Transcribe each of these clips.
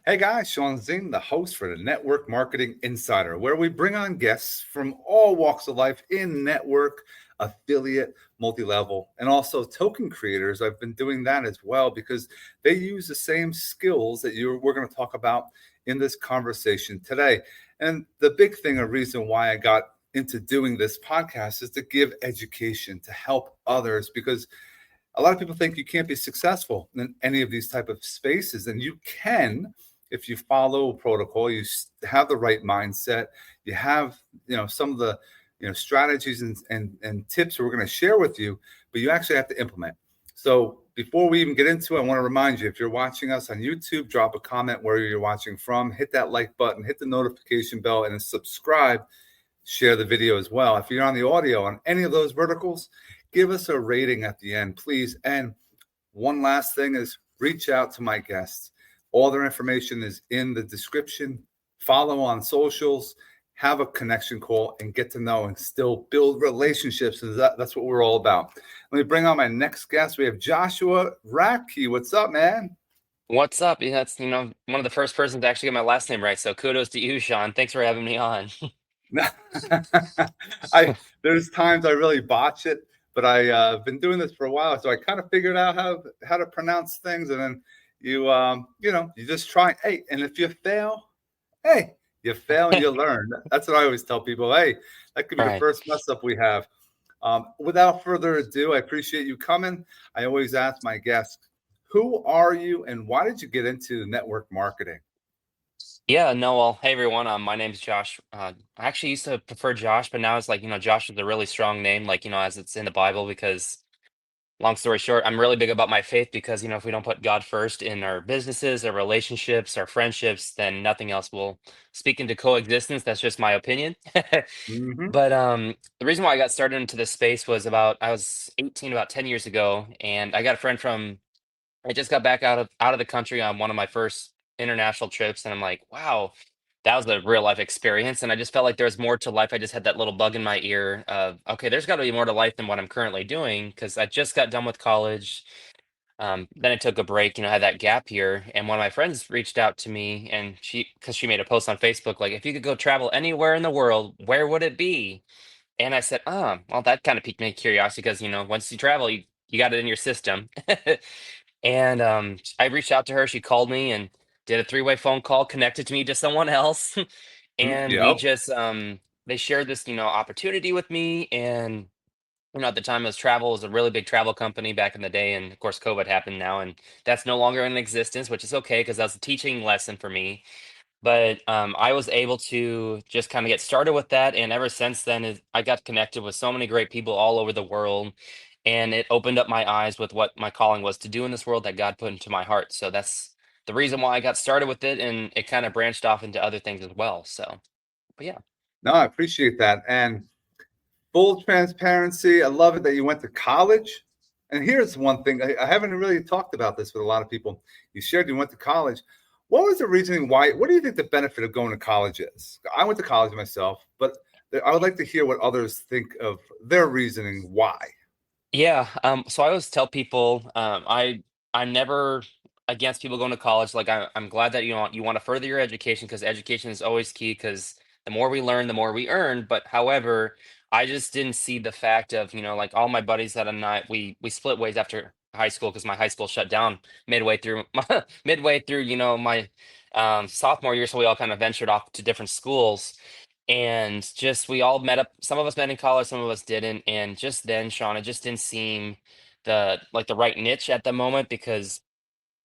Hey guys, Sean Zing, the host for the Network Marketing Insider, where we bring on guests from all walks of life in network, affiliate, multi level, and also token creators. I've been doing that as well because they use the same skills that we're going to talk about in this conversation today. And the big thing, a reason why I got into doing this podcast is to give education to help others because a lot of people think you can't be successful in any of these type of spaces, and you can if you follow protocol. You have the right mindset. You have some of the strategies and tips we're going to share with you, but you actually have to implement. So before we even get into it, I want to remind you, if you're watching us on YouTube, drop a comment where you're watching from, hit that like button, hit the notification bell, and then subscribe. Share the video as well. If you're on the audio on any of those verticals, give us a rating at the end, please. And one last thing is reach out to my guests. All their information is in the description. Follow on socials, have a connection call, and get to know and still build relationships. And that's what we're all about. Let me bring on my next guest. We have Joshua Radke. What's up, man? What's up? Yeah, that's one of the first persons to actually get my last name right. So kudos to you, Sean. Thanks for having me on. I there's times I really botch it, but I've been doing this for a while, so I kind of figured out how to pronounce things, and then you just try. Hey, and if you fail, hey, you fail and you learn. That's what I always tell people. Hey, that could be the Right. first mess up we have. Without further ado, I appreciate you coming. I always ask my guests, who are you and why did you get into network marketing? Yeah, no, well, hey everyone. My name's Josh. I actually used to prefer Josh, but now it's like, Josh is a really strong name, like, as it's in the Bible, because long story short, I'm really big about my faith because, if we don't put God first in our businesses, our relationships, our friendships, then nothing else will speak into coexistence. That's just my opinion. Mm-hmm. But the reason why I got started into this space was I was 18 about 10 years ago, and I got a friend from I just got back out of the country on one of my first international trips, and I'm like, wow, that was a real life experience. And I just felt like there was more to life. I just had that little bug in my ear of, okay, there's got to be more to life than what I'm currently doing because I just got done with college. Then I took a break, had that gap year, and one of my friends reached out to me, and because she made a post on Facebook, like, if you could go travel anywhere in the world, where would it be? And I said, well, that kind of piqued my curiosity because, once you travel, you got it in your system. And I reached out to her. She called me and did a three-way phone call, connected to me to someone else, and we Yep. just they shared this opportunity with me. And at the time, it was travel. It was a really big travel company back in the day, and of course, COVID happened now, and that's no longer in existence, which is okay because that's a teaching lesson for me. But I was able to just kind of get started with that, and ever since then, I got connected with so many great people all over the world, and it opened up my eyes with what my calling was to do in this world that God put into my heart. So that's the reason why I got started with it, and it kind of branched off into other things as well. So, but yeah. No, I appreciate that. And full transparency, I love it that you went to college. And here's one thing I haven't really talked about this with a lot of people. You shared you went to college. What was the reasoning why? What do you think the benefit of going to college is? I went to college myself, but I would like to hear what others think of their reasoning why. Yeah, so I always tell people, I'm never against people going to college. Like I'm glad that you want to further your education because education is always key. Because the more we learn, the more we earn. But however, I just didn't see the fact of like all my buddies that I'm not we split ways after high school because my high school shut down midway through midway through my sophomore year, so we all kind of ventured off to different schools. And just we all met up. Some of us met in college, some of us didn't. And just then, Sean, it just didn't seem the right niche at the moment because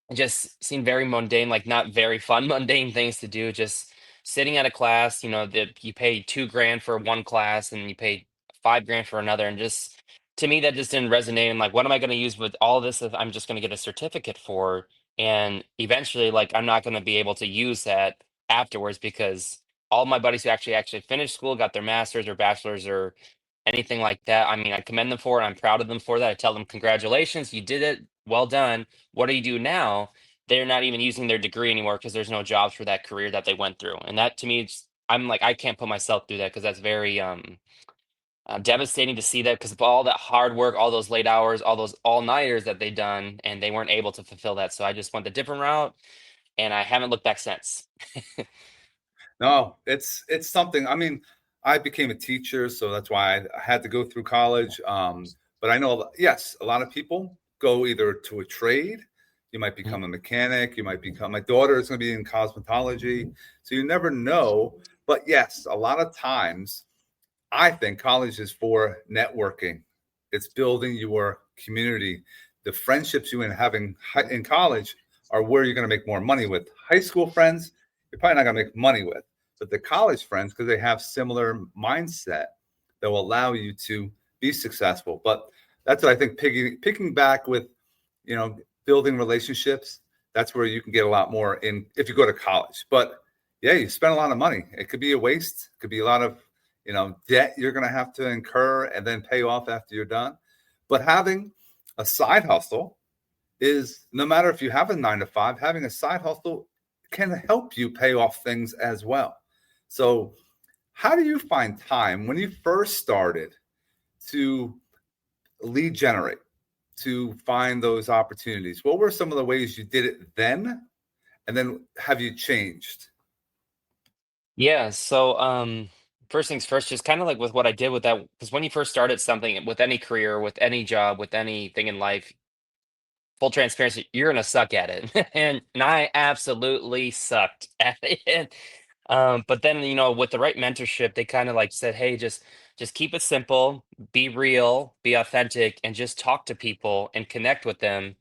it just seemed very mundane, like not very fun, mundane things to do. Just sitting at a class, that you pay 2 grand for one class and you pay 5 grand for another. And just to me, that just didn't resonate. And like, what am I going to use with all this if I'm just going to get a certificate for? And eventually, like, I'm not going to be able to use that afterwards because all my buddies who actually finished school, got their master's or bachelor's or anything like that. I mean, I commend them for it. I'm proud of them for that. I tell them, congratulations, you did it. Well done. What do you do now? They're not even using their degree anymore because there's no jobs for that career that they went through. And that to me, I'm like, I can't put myself through that because that's very devastating to see that because of all that hard work, all those late hours, all those all-nighters that they done, and they weren't able to fulfill that. So I just went a different route. and I haven't looked back since. No, it's something. I mean, I became a teacher, so that's why I had to go through college. But I know, yes, a lot of people go either to a trade. You might Mhm. become a mechanic. You might become. My daughter is going to be in cosmetology, so you never know. But yes, a lot of times I think college is for networking. It's building your community. The friendships you having in college are where you're going to make more money with. High school friends, you're probably not going to make money with, but the college friends, because they have similar mindset, that will allow you to be successful. But that's what I think. Picking back with, you know, building relationships. That's where you can get a lot more in if you go to college. But yeah, you spend a lot of money. It could be a waste. It could be a lot of debt you're going to have to incur and then pay off after you're done. But having a side hustle is no matter if you have a 9 to 5, having a side hustle can help you pay off things as well. So, how do you find time when you first started to lead generate, to find those opportunities? What were some of the ways you did it then? And then have you changed? Yeah, so first things first, just kind of like with what I did with that, because when you first started something with any career, with any job, with anything in life, full transparency, you're gonna suck at it. And I absolutely sucked at it. But then, with the right mentorship, they kind of like said, hey, just keep it simple, be real, be authentic, and just talk to people and connect with them.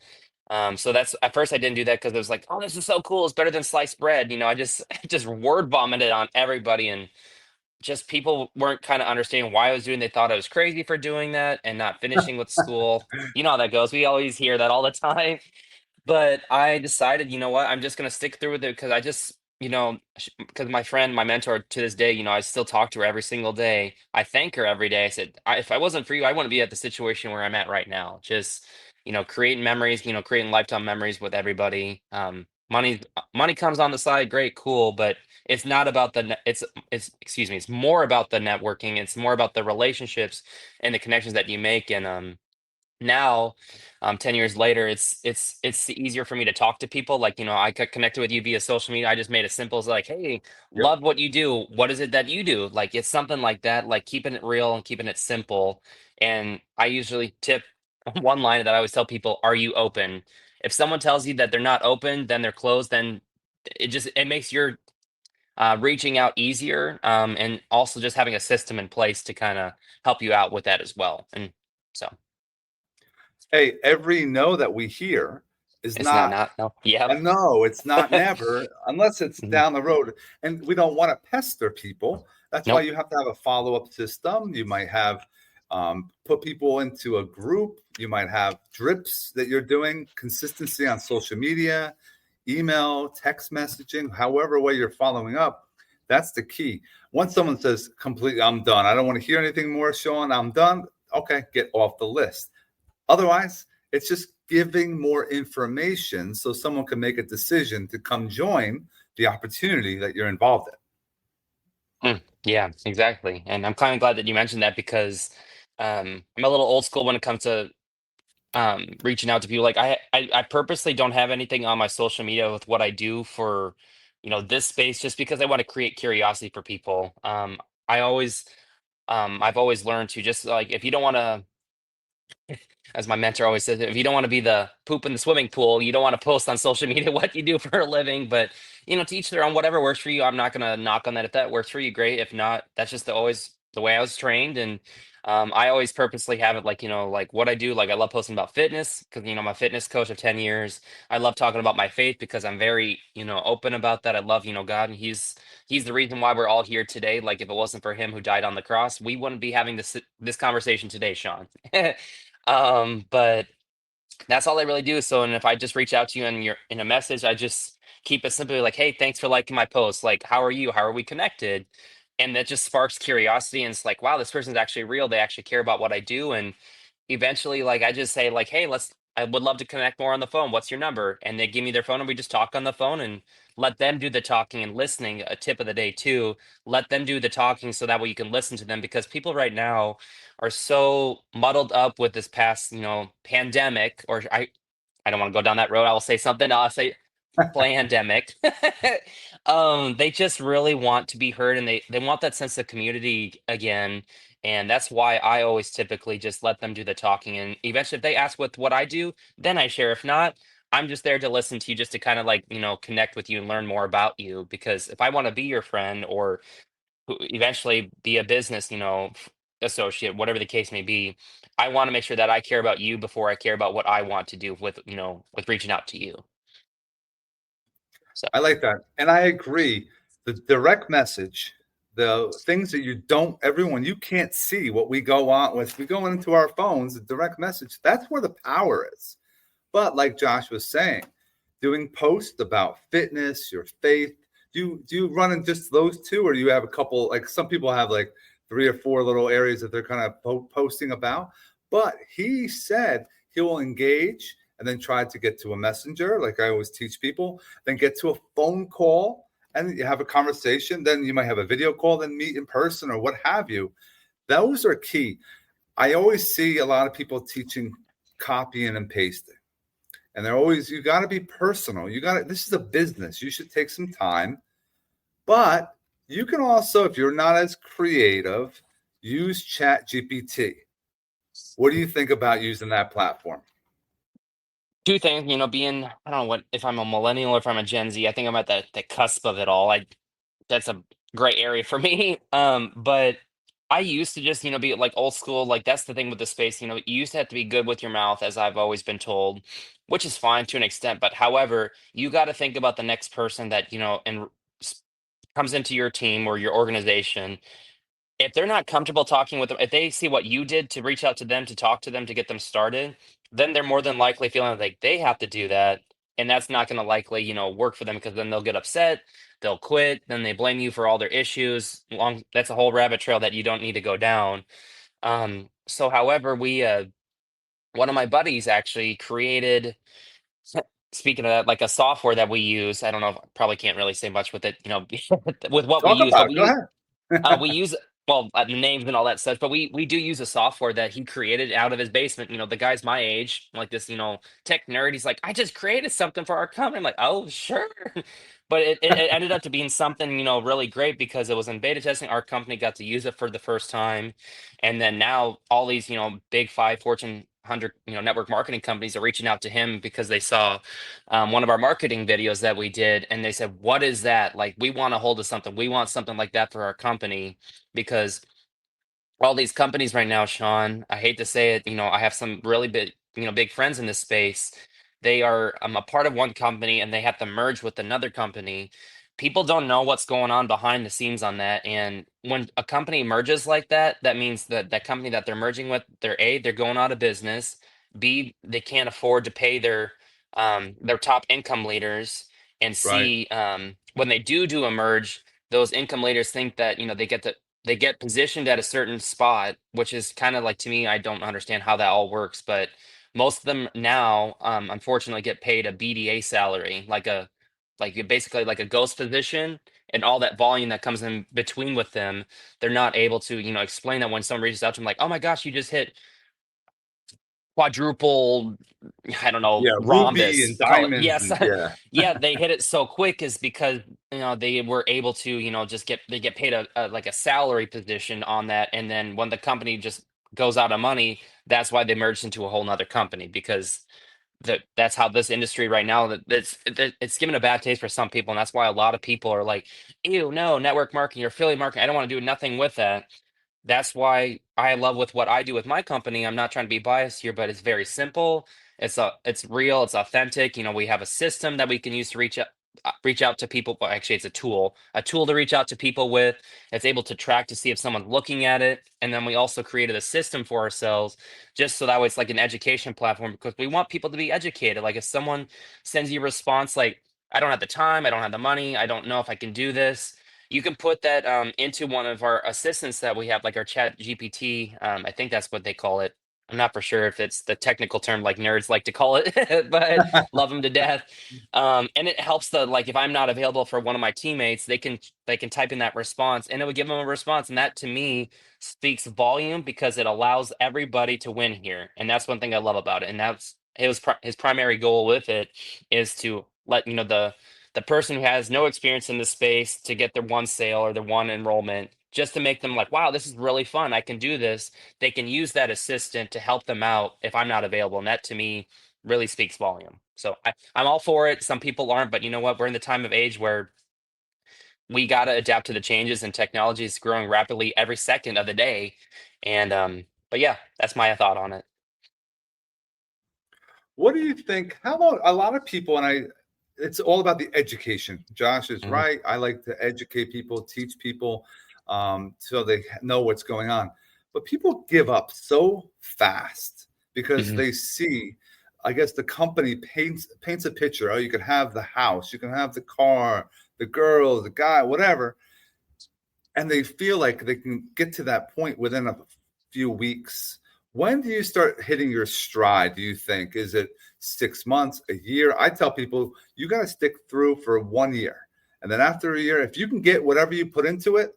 So that's at first I didn't do that because it was like, oh, this is so cool. It's better than sliced bread. I just just word vomited on everybody, and just people weren't kind of understanding why I was doing. They thought I was crazy for doing that and not finishing with school. You know how that goes. We always hear that all the time. But I decided, you know what? I'm just gonna stick through with it because I just, because my friend, my mentor to this day, I still talk to her every single day. I thank her every day. I said, if I wasn't for you, I wouldn't be at the situation where I'm at right now. Just, creating memories, creating lifetime memories with everybody. Money comes on the side, great, cool, but it's not about it's excuse me, it's more about the networking. It's more about the relationships and the connections that you make. And now 10 years later, it's easier for me to talk to people. Like, I got connected with you via social media. I just made it simple as like, hey, Yep. love what you do. What is it that you do? Like, it's something like that, like keeping it real and keeping it simple. And I usually tip one line that I always tell people: are you open? If someone tells you that they're not open, then they're closed, then it makes your reaching out easier, and also just having a system in place to kind of help you out with that as well. And so Hey, every no that we hear is it's not not not no. Yep. a no. It's not never, unless it's Mhm. down the road. And we don't want to pester people. That's why Nope. you have to have a follow up system. You might have put people into a group. You might have drips that you're doing, consistency on social media, email, text messaging, however way you're following up. That's the key. Once someone says completely, I'm done. I don't want to hear anything more, Sean. I'm done. Okay, get off the list. Otherwise, it's just giving more information so someone can make a decision to come join the opportunity that you're involved in. Yeah, exactly. And I'm kind of glad that you mentioned that because I'm a little old school when it comes to reaching out to people. Like I purposely don't have anything on my social media with what I do for this space, just because I want to create curiosity for people. I always I've always learned to just like, if you don't want to, as my mentor always says, if you don't want to be the poop in the swimming pool, you don't want to post on social media what you do for a living. But to each their own. Whatever works for you. I'm not gonna knock on that. If that works for you, great. If not, that's just always the way I was trained. And I always purposely have it like, like what I do. Like, I love posting about fitness because I'm a fitness coach of 10 years. I love talking about my faith because I'm very open about that. I love God, and He's the reason why we're all here today. Like, if it wasn't for Him who died on the cross, we wouldn't be having this conversation today, Sean. But that's all I really do. So, and if I just reach out to you and you're in a message, I just keep it simply like, hey, thanks for liking my post. Like, how are you? How are we connected? And that just sparks curiosity. And it's like, wow, this person's actually real. They actually care about what I do. And eventually, like, I just say, like, hey, I would love to connect more on the phone. What's your number? And they give me their phone, and we just talk on the phone and let them do the talking and listening. A tip of the day, too: let them do the talking so that way you can listen to them, because people right now are so muddled up with this past, pandemic. Or I don't want to go down that road. I will say something. I'll say pandemic. They just really want to be heard, and they want that sense of community again. And that's why I always typically just let them do the talking. And eventually, if they ask what I do, then I share. If not, I'm just there to listen to you, just to kind of like, connect with you and learn more about you. Because if I want to be your friend or eventually be a business, associate, whatever the case may be, I want to make sure that I care about you before I care about what I want to do with reaching out to you. So. I like that. And I agree. The direct message, the things that everyone, you can't see what we go on with. We go into our phones, the direct message, that's where the power is. But like Josh was saying, doing posts about fitness, your faith, do you run in just those two, or do you have a couple? Like some people have like 3 or 4 little areas that they're kind of posting about. But he said he will engage and then try to get to a messenger, like I always teach people, then get to a phone call and you have a conversation. Then you might have a video call, then meet in person or what have you. Those are key. I always see a lot of people teaching copying and pasting. And they're always, you got to be personal. This is a business. You should take some time. But you can also, if you're not as creative, use Chat GPT. What do you think about using that platform? Two things, being, I don't know what if I'm a millennial or if I'm a Gen Z. I think I'm at the cusp of it all. That's a great area for me. But I used to just, be like old school. Like that's the thing with the space. You used to have to be good with your mouth, as I've always been told, which is fine to an extent. But however, you got to think about the next person that s- comes into your team or your organization. If they're not comfortable talking with them, if they see what you did to reach out to them, to talk to them, to get them started, then they're more than likely feeling like they have to do that. And that's not going to likely, work for them because then they'll get upset, they'll quit, then they blame you for all their issues. That's a whole rabbit trail that you don't need to go down. So however, one of my buddies actually created, speaking of that, like a software that we use. I don't know, probably can't really say much with it, with what we Talk use, but about it. Go we ahead. use well names and all that stuff, but we do use a software that he created out of his basement. The guy's my age, like this, tech nerd. He's like, I just created something for our company. I'm like, oh sure, but it ended up to being something really great because it was in beta testing. Our company got to use it for the first time, and then now all these big five Fortune 100 network marketing companies are reaching out to him because they saw one of our marketing videos that we did, and they said, what is that? Like, we want a hold of something, we want something like that for our company. Because all these companies right now, Sean, I hate to say it, I have some really big friends in this space. They are a part of one company and they have to merge with another company. People don't know what's going on behind the scenes on that. And when a company merges like that, that means that that company that they're merging with, they're going out of business. B, they can't afford to pay their top income leaders. And Right. C, when they do a merge, those income leaders think that they get positioned at a certain spot, which is kind of like, to me, I don't understand how that all works, but most of them now, unfortunately, get paid a BDA salary, basically like a ghost position, and all that volume that comes in between with them. They're not able to, explain that when someone reaches out to them, like, oh my gosh, you just hit quadruple, I don't know, Yeah. Ruby and rhombus, call it. diamonds. Yes. And yeah. Yeah, they hit it so quick is because, they were able to, they get paid like a salary position on that. And then when the company just goes out of money, that's why they merged into a whole nother company, because that's how this industry right now, it's given a bad taste for some people. And that's why a lot of people are like, ew, no, network marketing or affiliate marketing, I don't want to do nothing with that. That's why I love with what I do with my company. I'm not trying to be biased here, but it's very simple. It's real. It's authentic. We have a system that we can use to reach out to people. Well, actually, it's a tool to reach out to people with. It's able to track to see if someone's looking at it, and then we also created a system for ourselves, just so that way it's like an education platform, because we want people to be educated. Like if someone sends you a response like, I don't have the time, I don't have the money, I don't know if I can do this, you can put that into one of our assistants that we have, like our Chat GPT. I think that's what they call it. I'm not for sure if it's the technical term like nerds like to call it, but love them to death. And it helps like if I'm not available for one of my teammates, they can type in that response and it would give them a response. And that to me speaks volume because it allows everybody to win here. And that's one thing I love about it. And his primary goal with it is to let the person who has no experience in the space to get their one sale or their one enrollment, just to make them like, wow, this is really fun. I can do this. They can use that assistant to help them out if I'm not available. And that to me really speaks volume. So I'm all for it. Some people aren't, but you know what? We're in the time of age where we got to adapt to the changes, and technology is growing rapidly every second of the day. And but yeah, that's my thought on it. What do you think? How about a lot of people, and it's all about the education. Josh is Mhm, right. I like to educate people, teach people, so they know what's going on. But people give up so fast because mhm, they see, I guess the company paints a picture. Oh, you can have the house, you can have the car, the girl, the guy, whatever, and they feel like they can get to that point within a few weeks. When do you start hitting your stride? Do you think? Is it 6 months, a year? I tell people you got to stick through for 1 year. And then after a year, if you can get whatever you put into it,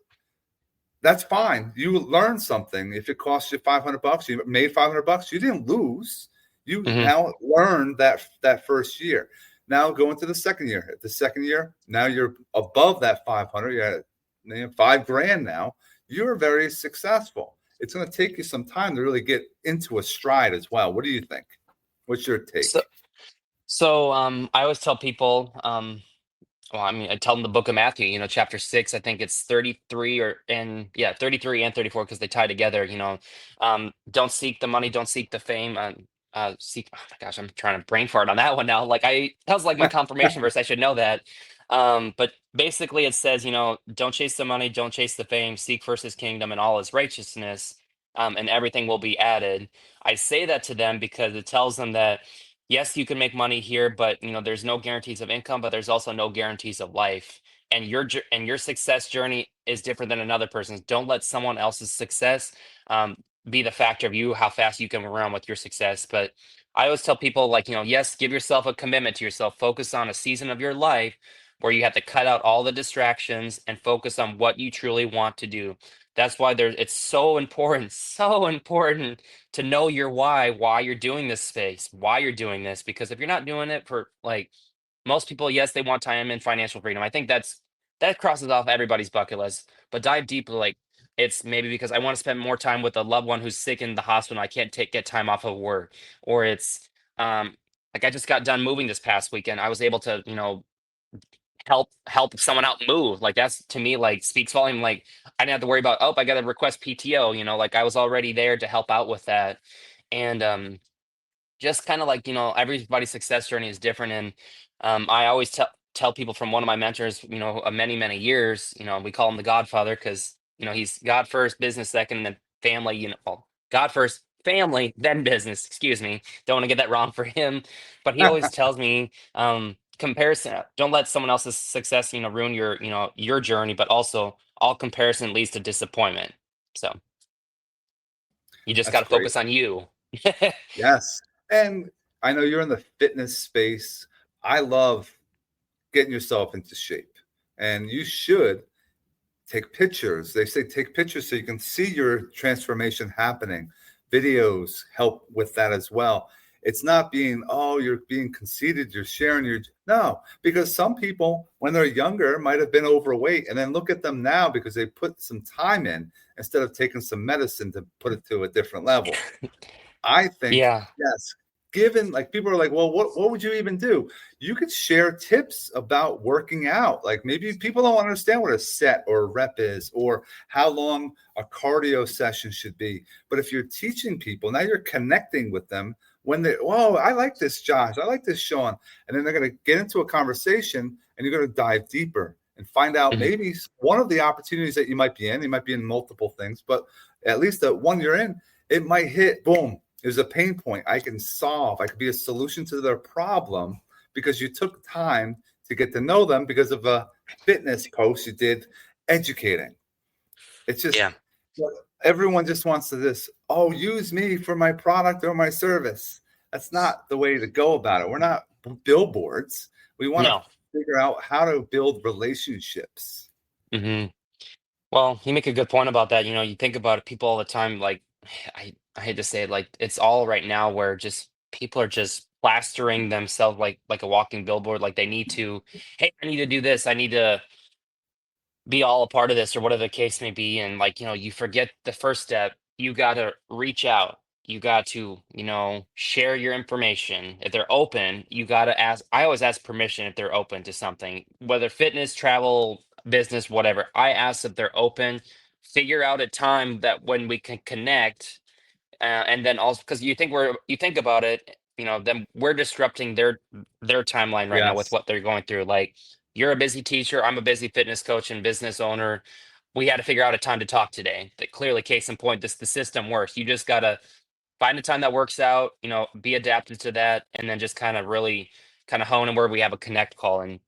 that's fine. You learn something. If it costs you $500, you made $500. You didn't lose. You mhm. now learned that first year. Now go into the second year. At the second year, now you're above that 500. You're at $5,000 now. You're very successful. It's going to take you some time to really get into a stride as well. What do you think? What's your So take? I always tell people, well, I mean, I tell them the book of Matthew, chapter 6, I think it's 33 yeah, 33 and 34 because they tie together, don't seek the money, don't seek the fame, seek, oh my gosh, I'm trying to brain fart on that one now. That was like my confirmation verse. I should know that. But basically it says, don't chase the money, don't chase the fame, seek first his kingdom and all his righteousness, and everything will be added. I say that to them because it tells them that yes, you can make money here, but there's no guarantees of income, but there's also no guarantees of life. And your success journey is different than another person's. Don't let someone else's success um, be the factor of you how fast you can run with your success. But I always tell people, like, yes, give yourself a commitment to yourself. Focus on a season of your life where you have to cut out all the distractions and focus on what you truly want to do. That's why it's so important, so important to know your why you're doing this space, why you're doing this. Because if you're not doing it for like most people, yes, they want time and financial freedom. I think that crosses off everybody's bucket list. But dive deeper, like it's maybe because I want to spend more time with a loved one who's sick in the hospital. And I can't get time off of work, or it's um like I just got done moving this past weekend. I was able to help someone out move. Like that's to me like speaks volume. Like I didn't have to worry about, oh, I got to request PTO. Like I was already there to help out with that. And just kind of like everybody's success journey is different. And I always tell people from one of my mentors, many years, we call him the Godfather because he's God first, business second, and then family. Well, God first, family, then business. Excuse me, don't want to get that wrong for him, but he always tells me comparison. Don't let someone else's success ruin your journey, but also all comparison leads to disappointment. So you just got That's to great. focus on you. Yes. And I know you're in the fitness space. I love getting yourself into shape. And you should take pictures. They say take pictures so you can see your transformation happening. Videos help with that as well. It's not being, oh, you're being conceited, you're sharing your, no, because some people, when they're younger, might have been overweight. And then look at them now because they put some time in instead of taking some medicine to put it to a different level. I think, Yeah. yes, given like people are like, well, what would you even do? You could share tips about working out. Like maybe people don't understand what a set or a rep is or how long a cardio session should be. But if you're teaching people, now you're connecting with them when they, whoa, I like this, Josh. I like this, Sean. And then they're going to get into a conversation and you're going to dive deeper and find out Mhm. maybe one of the opportunities that you might be in. You might be in multiple things, but at least the one you're in, it might hit, boom, there's a pain point I can solve. I could be a solution to their problem because you took time to get to know them because of a fitness post you did educating. It's just Yeah. everyone just wants to this, oh, use me for my product or my service. That's not the way to go about it. We're not billboards. We want to No. figure out how to build relationships. Hmm. Well, you make a good point about that. You think about it, people all the time. Like, I hate to say it, like it's all right now where just people are just plastering themselves like a walking billboard. Like they need to, hey, I need to do this. I need to be all a part of this or whatever the case may be. And like, you forget the first step. You got to reach out. You got to, share your information. If they're open, you got to ask. I always ask permission if they're open to something, whether fitness, travel, business, whatever. I ask if they're open. Figure out a time that when we can connect, and then also because you think about it, then we're disrupting their timeline right now with Yes. what they're going through. Like you're a busy teacher, I'm a busy fitness coach and business owner. We had to figure out a time to talk today. That clearly, case in point, the system works. You just gotta find a time that works out. Be adapted to that, and then just kind of really kind of hone in where we have a connect call. And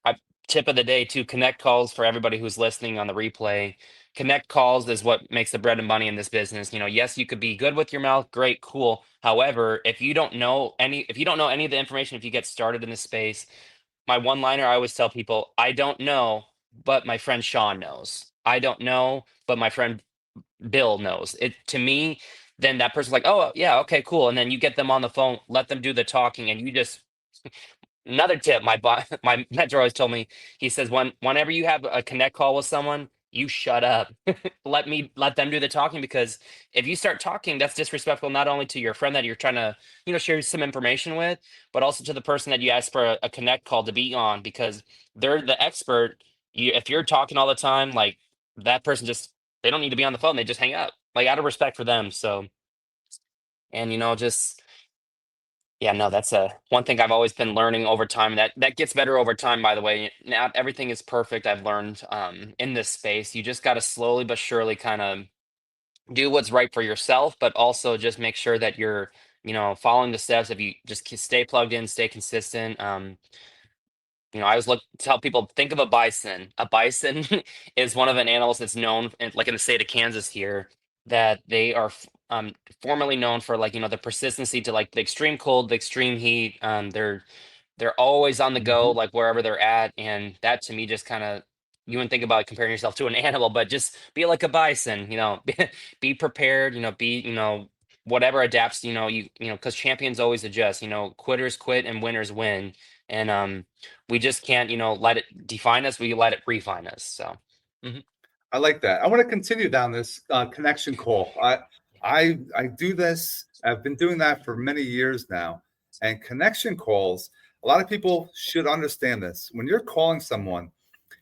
I, tip of the day too, connect calls for everybody who's listening on the replay. Connect calls is what makes the bread and money in this business. Yes, you could be good with your mouth, great, cool. However, if you don't know any of the information, if you get started in this space, my one liner I always tell people, I don't know, but my friend Sean knows. I don't know, but my friend Bill knows. It to me, then that person's like, oh yeah, okay, cool. And then you get them on the phone, let them do the talking, and you just another tip, my mentor always told me, he says, whenever you have a connect call with someone, you shut up. Let them do the talking because if you start talking, that's disrespectful not only to your friend that you're trying to, share some information with, but also to the person that you asked for a connect call to be on because they're the expert. If you're talking all the time, like that person just they don't need to be on the phone, they just hang up. Like out of respect for them. So and just yeah, no, that's a one thing I've always been learning over time. That gets better over time, by the way. Not everything is perfect. I've learned in this space. You just got to slowly but surely kind of do what's right for yourself, but also just make sure that you're, following the steps. If you just stay plugged in, stay consistent. I always tell people think of a bison. A bison is one of an animals that's known, like in the state of Kansas here, that they are formerly known for like the persistency to like the extreme cold, the extreme heat. They're always on the go, Mhm. like wherever they're at, and that to me just kind of you wouldn't think about comparing yourself to an animal, but just be like a bison. Be prepared. Be whatever adapts. Because champions always adjust. Quitters quit and winners win, and we just can't, let it define us. We let it refine us. So, mhm. I like that. I want to continue down this connection call. I do this. I've been doing that for many years now. And connection calls, a lot of people should understand this. When you're calling someone,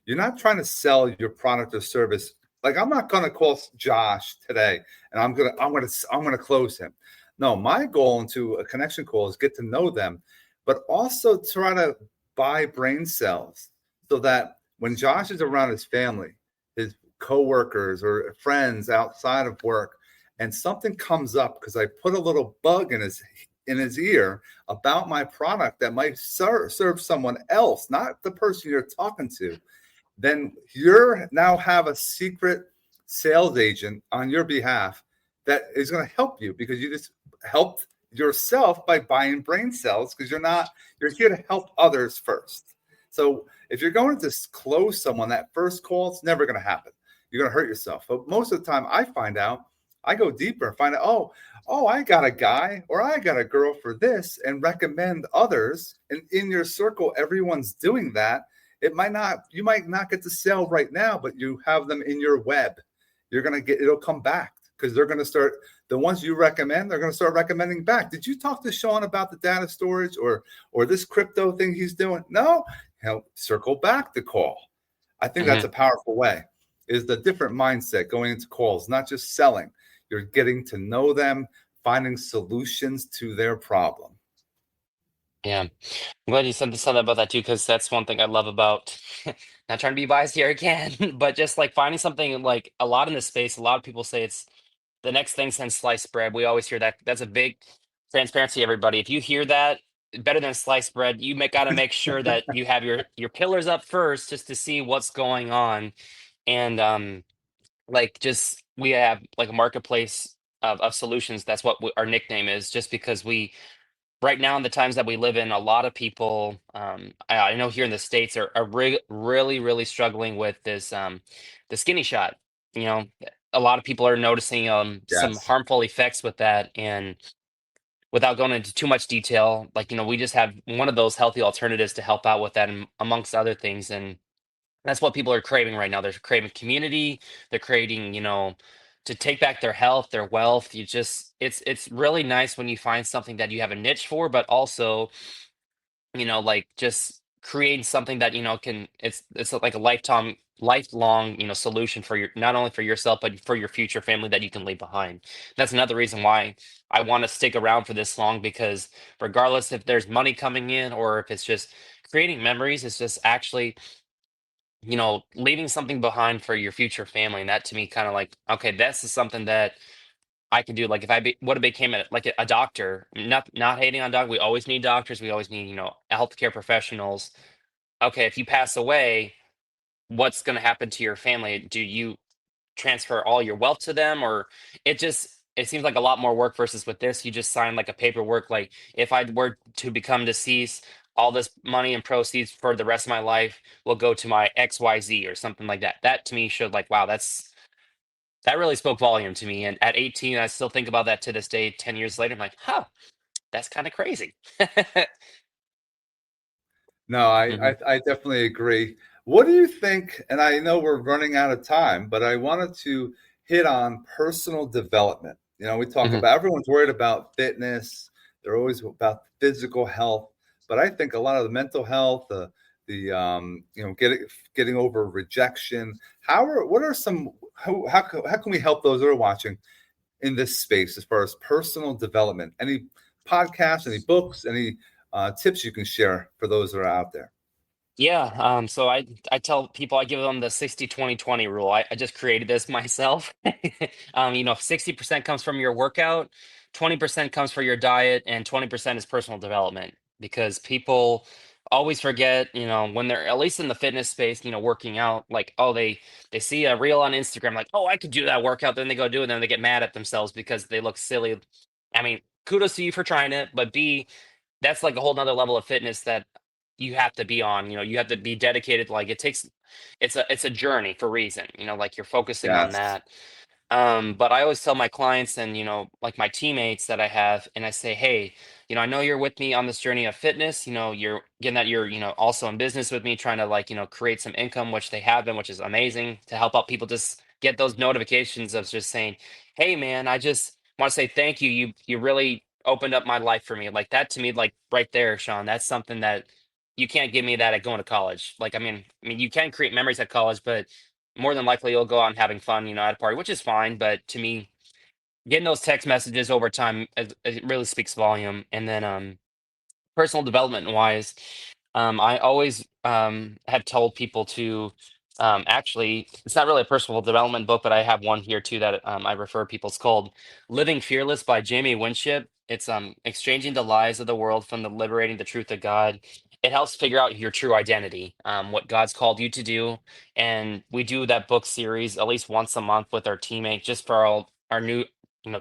you're not trying to sell your product or service. Like I'm not going to call Josh today and I'm gonna close him. No, my goal into a connection call is get to know them, but also try to buy brain cells so that when Josh is around his family, his coworkers or friends outside of work, and something comes up because I put a little bug in his ear about my product that might serve someone else, not the person you're talking to, then you're now have a secret sales agent on your behalf that is going to help you because you just helped yourself by buying brain cells because you're here to help others first. So if you're going to close someone that first call, it's never going to happen. You're going to hurt yourself. But most of the time I go deeper and find out, oh, I got a guy or I got a girl for this and recommend others. And in your circle, everyone's doing that. You might not get to sell right now, but you have them in your web. It'll come back because they're going to start, the ones you recommend, they're going to start recommending back. Did you talk to Sean about the data storage or this crypto thing he's doing? No, he'll circle back the call. I think that's Mhm. a powerful way, is the different mindset going into calls, not just selling. You're getting to know them, finding solutions to their problem. Yeah. I'm glad you said something about that too, because that's one thing I love about not trying to be biased here again, but just like finding something like a lot in this space. A lot of people say it's the next thing since sliced bread. We always hear that. That's a big transparency, everybody. If you hear that, better than sliced bread, you got to make sure that you have your pillars up first, just to see what's going on. And like just we have like a marketplace of solutions. That's what our nickname is, just because we right now in the times that we live in, a lot of people, I know here in the states are really really struggling with this the skinny shot. You know, a lot of people are noticing some Yes. harmful effects with that, and without going into too much detail, like, we just have one of those healthy alternatives to help out with that, amongst other things. And that's what people are craving right now. They're craving community. They're craving, to take back their health, their wealth. It's really nice when you find something that you have a niche for, but also, like, just creating something that, can it's like a lifelong, solution for your, not only for yourself, but for your future family that you can leave behind. That's another reason why I want to stick around for this long, because regardless if there's money coming in or if it's just creating memories, it's just actually, leaving something behind for your future family. And that to me kind of like, okay, this is something that I could do. Like if would have became a doctor, not hating on doctors. We always need doctors. We always need, healthcare professionals. Okay, if you pass away, what's going to happen to your family? Do you transfer all your wealth to them, or it seems like a lot more work versus with this, you just sign like a paperwork, like if I were to become deceased, all this money and proceeds for the rest of my life will go to my XYZ or something like that. That to me showed like, wow, that really spoke volume to me. And at 18, I still think about that to this day. 10 years later, I'm like, huh, that's kind of crazy. No, I, Hmm. I I definitely agree. What do you think? And I know we're running out of time, but I wanted to hit on personal development. We talk Hmm. about everyone's worried about fitness. They're always about physical health, but I think a lot of the mental health, getting over rejection. What are some how can we help those that are watching in this space as far as personal development? Any podcasts, any books, any tips you can share for those that are out there? Yeah, so I tell people, I give them the 60-20-20 rule. I just created this myself. 60% comes from your workout, 20% comes from your diet, and 20% is personal development. Because people always forget, when they're at least in the fitness space, working out, like, oh, they see a reel on Instagram, like, oh, I could do that workout, then they go do it, and then they get mad at themselves because they look silly. I mean, kudos to you for trying it, but B, that's like a whole nother level of fitness that you have to be on. You have to be dedicated. Like it's a journey for a reason. Like you're focusing on Yes. that. But I always tell my clients and, like my teammates that I have, and I say, hey, I know you're with me on this journey of fitness. You're getting that you're, also in business with me, trying to like, create some income, which they have been, which is amazing to help out people just get those notifications of just saying, hey man, I just want to say thank you. You really opened up my life for me. Like that to me, like right there, Sean, that's something that you can't give me that at going to college. Like, I mean, you can create memories at college, but more than likely you'll go out and having fun, at a party, which is fine. But to me, getting those text messages over time, it really speaks volume. And then, personal development wise, I always have told people to, actually, it's not really a personal development book, but I have one here too that I refer people. It's called Living Fearless by Jamie Winship. It's exchanging the lies of the world from the liberating the truth of God. It helps figure out your true identity, what God's called you to do. And we do that book series at least once a month with our teammate, just for our new,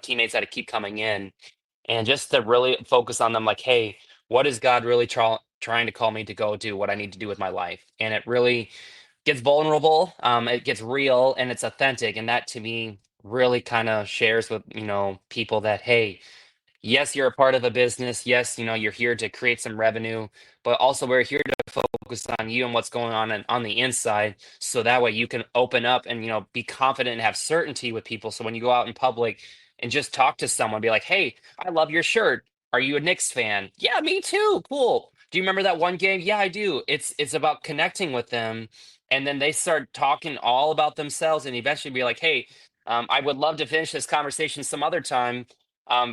teammates that keep coming in, and just to really focus on them, like, hey, what is God really trying to call me to go do, what I need to do with my life? And it really gets vulnerable, it gets real, and it's authentic. And that to me really kind of shares with, people that, hey, yes, you're a part of a business. Yes, you're here to create some revenue, but also we're here to focus on you and what's going on on the inside. So that way you can open up and, be confident and have certainty with people. So when you go out in public and just talk to someone, be like, hey, I love your shirt. Are you a Knicks fan? Yeah, me too. Cool. Do you remember that one game? Yeah, I do. It's about connecting with them. And then they start talking all about themselves and eventually be like, hey, I would love to finish this conversation some other time.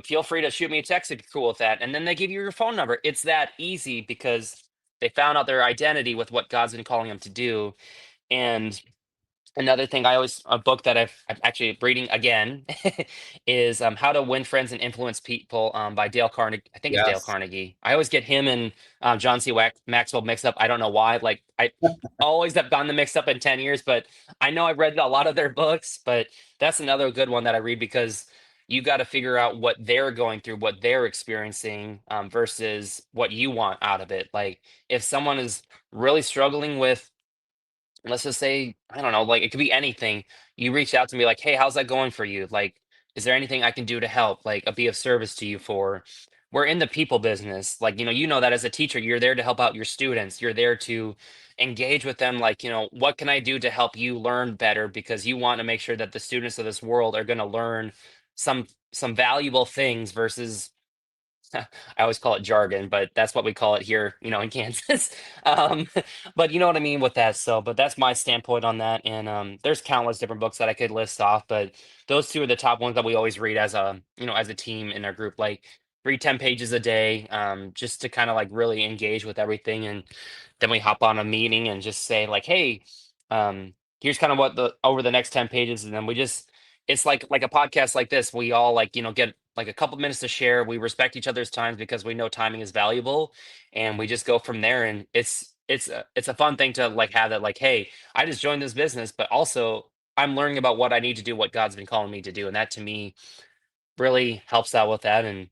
Feel free to shoot me a text if you're cool with that. And then they give you your phone number. It's that easy because they found out their identity with what God's been calling them to do. And another thing, a book that I'm actually reading again is How to Win Friends and Influence People, by Dale Carnegie. I think it's Dale Yes. Carnegie. I always get him and John C. Maxwell mixed up. I don't know why. Like, I always have gotten them mixed up in 10 years, but I know I've read a lot of their books. But that's another good one that I read, because you got to figure out what they're going through, what they're experiencing, versus what you want out of it. Like, if someone is really struggling with, let's just say, I don't know, like it could be anything. You reach out to me like, hey, how's that going for you? Like, is there anything I can do to help? Like, be of service to you for? we're in the people business. Like, you know that as a teacher, you're there to help out your students. You're there to engage with them. Like, what can I do to help you learn better? Because you want to make sure that the students of this world are going to learn some valuable things versus I always call it jargon, but that's what we call it here, in Kansas. Um, but you know what I mean with that. So, but that's my standpoint on that. And there's countless different books that I could list off, but those two are the top ones that we always read as a team in our group. Like read 10 pages a day, just to kind of like really engage with everything. And then we hop on a meeting and just say like, hey, here's kind of what the over the next 10 pages, and then we just it's like a podcast like this. We all like, get like a couple minutes to share. We respect each other's times because we know timing is valuable, and we just go from there. And it's a fun thing to like have that like, hey, I just joined this business, but also I'm learning about what I need to do, what God's been calling me to do, and that to me really helps out with that. And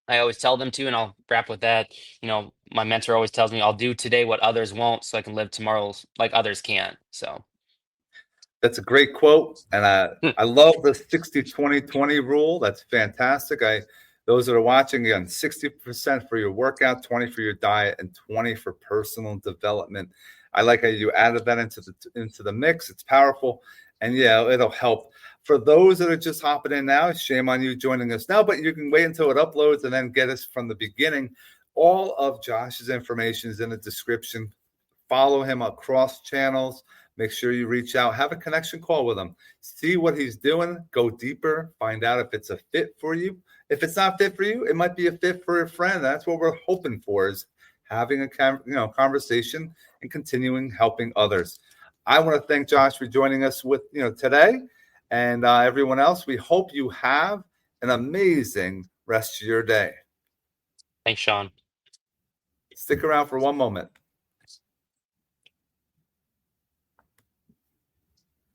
I always tell them to, and I'll wrap with that. My mentor always tells me I'll do today what others won't, so I can live tomorrow like others can. So. That's a great quote, and I love the 60-20-20 rule. That's fantastic. Those that are watching, again, 60% for your workout, 20 for your diet, and 20 for personal development. I like how you added that into the mix. It's powerful, and yeah, it'll help. For those that are just hopping in now, shame on you joining us now, but you can wait until it uploads and then get us from the beginning. All of Josh's information is in the description. Follow him across channels. Make sure you reach out, have a connection call with him, see what he's doing, go deeper, find out if it's a fit for you. If it's not fit for you, it might be a fit for a friend. That's what we're hoping for, is having a conversation and continuing helping others. I want to thank Josh for joining us today, and everyone else. We hope you have an amazing rest of your day. Thanks, Sean. Stick around for one moment.